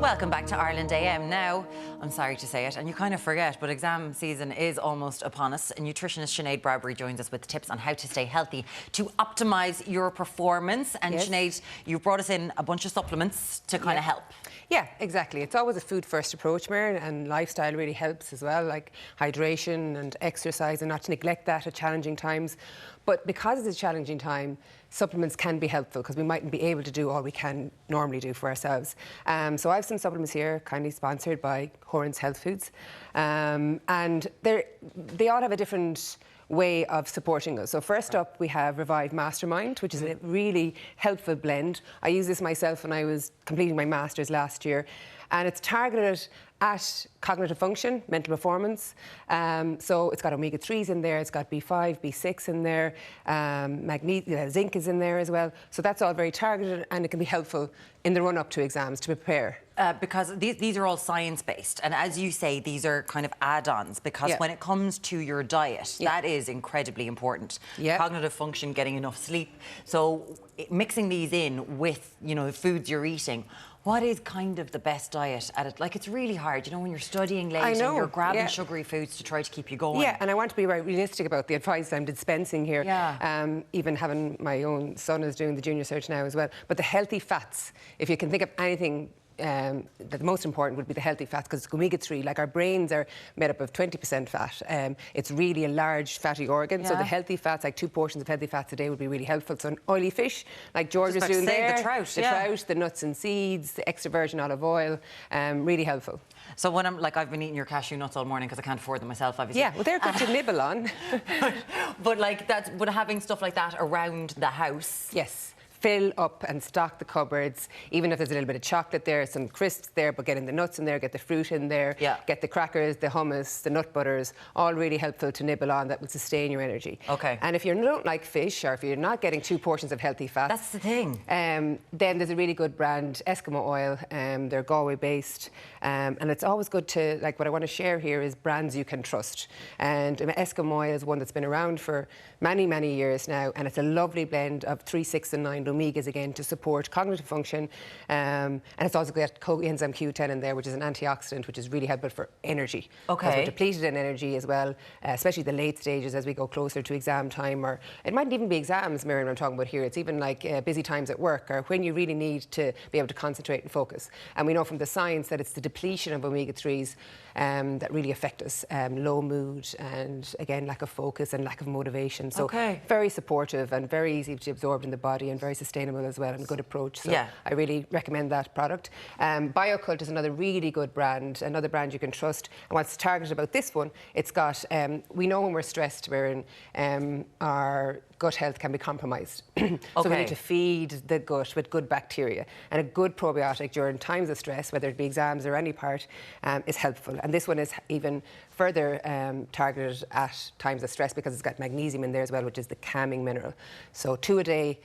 Welcome back to Ireland AM. Now, I'm sorry to say it, and you kind of forget, but exam season is almost upon us. Nutritionist Sinead Bradbury joins us with tips on how to stay healthy to optimise your performance. And Yes. Sinead, you've brought us in a bunch of supplements to kind of help. Yeah, exactly. It's always a food-first approach, Mary, and lifestyle really helps as well, like hydration and exercise, and not to neglect that at challenging times. But because it's a challenging time, supplements can be helpful because we mightn't be able to do all we can normally do for ourselves. So I have some supplements here, kindly sponsored by Horan's Health Foods, and they all have a different way of supporting us. So first up, we have Revive Mastermind, which is a really helpful blend. I used this myself when I was completing my master's last year, and it's targeted at cognitive function, mental performance. So it's got omega-3s in there, it's got B5, B6 in there, zinc is in there as well. So that's all very targeted, and it can be helpful in the run-up to exams to prepare. Because these are all science-based, and as you say, these are kind of add-ons, because when it comes to your diet, that is incredibly important. Cognitive function, getting enough sleep. So mixing these in with, you know, the foods you're eating, what is kind of the best diet at it? Like, it's really hard, you know, when you're studying late and you're grabbing sugary foods to try to keep you going. Yeah, and I want to be very realistic about the advice I'm dispensing here. Even having my own son is doing the junior cert now as well. But the healthy fats, if you can think of anything, the most important would be the healthy fats, because it's omega-3. Like, our brains are made up of 20% fat. It's really a large fatty organ. So the healthy fats, like 2 portions of healthy fats a day, would be really helpful. So an oily fish, like George was doing there, the trout, the nuts and seeds, the extra virgin olive oil, really helpful. So when I've been eating your cashew nuts all morning because I can't afford them myself, obviously. Yeah, well, they're good to nibble on. but having stuff like that around the house. Yes. Fill up and stock the cupboards, even if there's a little bit of chocolate there, some crisps there, but getting the nuts in there, get the fruit in there, get the crackers, the hummus, the nut butters, all really helpful to nibble on that will sustain your energy. Okay. And if you don't like fish, or if you're not getting 2 portions of healthy fats... That's the thing. Then there's a really good brand, Eskimo Oil. They're Galway-based. And it's always good to, like, what I want to share here is brands you can trust. And Eskimo Oil is one that's been around for many, many years now, and it's a lovely blend of 3, 6 and 9 omegas, again, to support cognitive function. And it's also got coenzyme Q10 in there, which is an antioxidant, which is really helpful for energy. Okay. Because we're depleted in energy as well, especially the late stages as we go closer to exam time, or it mightn't even be exams, Miriam, I'm talking about here. It's even like busy times at work, or when you really need to be able to concentrate and focus. And we know from the science that it's the depletion of omega-3s that really affect us. Low mood and, again, lack of focus and lack of motivation. So very supportive and very easy to absorb in the body, and very sustainable as well, and a good approach. So I really recommend that product. BioCult is another really good brand, another brand you can trust. And what's targeted about this one, it's got, we know when we're stressed, our gut health can be compromised. So we need to feed the gut with good bacteria, and a good probiotic during times of stress, whether it be exams or any part, is helpful. And this one is even further targeted at times of stress, because it's got magnesium in there as well, which is the calming mineral. So 2 a day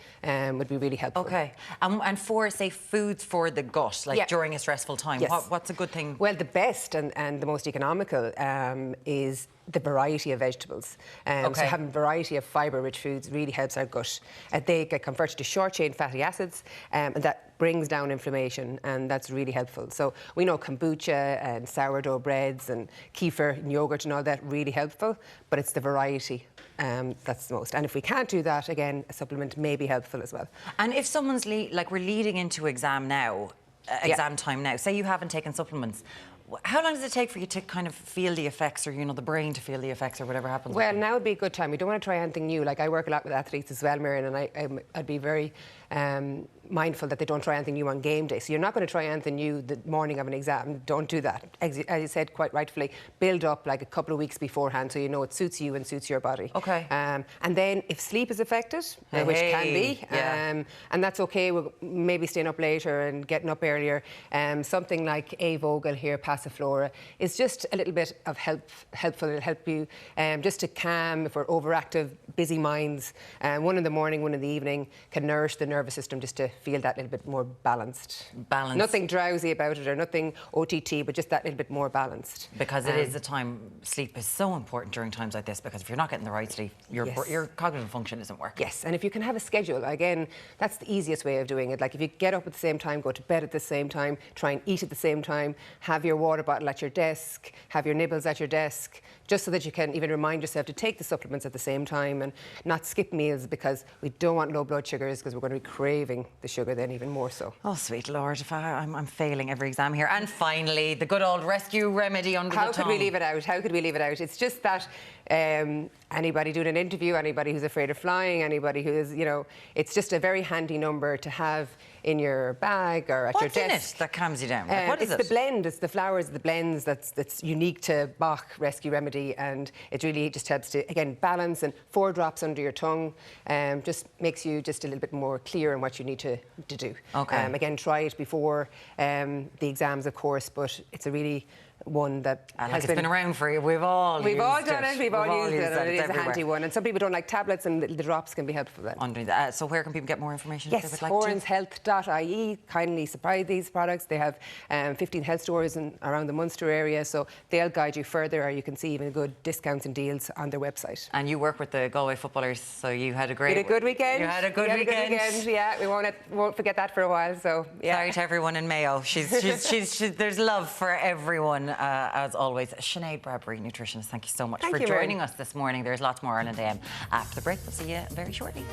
would be really helpful. Okay. And for, say, foods for the gut, like during a stressful time, what's a good thing? Well, the best and the most economical is the variety of vegetables. So having variety of fibre-rich foods really helps our gut. They get converted to short-chain fatty acids, and that brings down inflammation, and that's really helpful. So we know kombucha and sourdough breads and kefir and yogurt and all that really helpful, but it's the variety that's the most. And if we can't do that, again, a supplement may be helpful as well. And if someone's like, we're leading into exam now, exam time now, say you haven't taken supplements, how long does it take for you to kind of feel the effects, or, you know, the brain to feel the effects, or whatever happens? Well, now would be a good time. We don't want to try anything new. Like, I work a lot with athletes as well, Miriam, and I'd be very mindful that they don't try anything new on game day. So you're not going to try anything new the morning of an exam. Don't do that. As you said quite rightfully, build up like a couple of weeks beforehand, so you know it suits you and suits your body. And then if sleep is affected, which can be, and that's okay, we're maybe staying up later and getting up earlier, something like A Vogel here, Passiflora is just a little bit of helpful. It'll help you just to calm if we're overactive, busy minds. One in the morning, one in the evening can nourish the nervous system just to feel that little bit more balanced. Nothing drowsy about it or nothing OTT, but just that little bit more balanced. Because it is a time, sleep is so important during times like this, because if you're not getting the right sleep, your cognitive function isn't working. Yes, and if you can have a schedule, again, that's the easiest way of doing it. Like if you get up at the same time, go to bed at the same time, try and eat at the same time, have your water bottle at your desk, have your nibbles at your desk, just so that you can even remind yourself to take the supplements at the same time and not skip meals, because we don't want low blood sugars, because we're going to be craving the sugar then even more so. Oh, sweet Lord, if I'm failing every exam here. And finally, the good old rescue remedy under the tongue. How could we leave it out? How could we leave it out? It's just that anybody doing an interview, anybody who's afraid of flying, anybody who is, you know, it's just a very handy number to have in your bag or at your desk. What's in it that calms you down? Like, what is it? It's the blend, it's the flowers, the blends that's unique to Bach Rescue Remedy, and it really just helps to, again, balance, and 4 drops under your tongue just makes you just a little bit more clear on what you need to do. Okay. Again, try it before the exams, of course, but it's a really one that has been around for you. We've all done it. We've all used it. It is a handy one. And some people don't like tablets, and the drops can be helpful then. So where can people get more information? Yes, if they would like horanshealth.ie kindly supply these products. They have 15 health stores around the Munster area, so they'll guide you further, or you can see even good discounts and deals on their website. And you work with the Galway footballers, so you had a great... We had a good weekend. You had a good weekend. Yeah, we won't forget that for a while, so yeah. Sorry to everyone in Mayo. There's love for everyone, as always. Sinead Bradbury, nutritionist, thank you so much for joining us this morning. There's lots more Ireland AM after the break. We'll see you very shortly.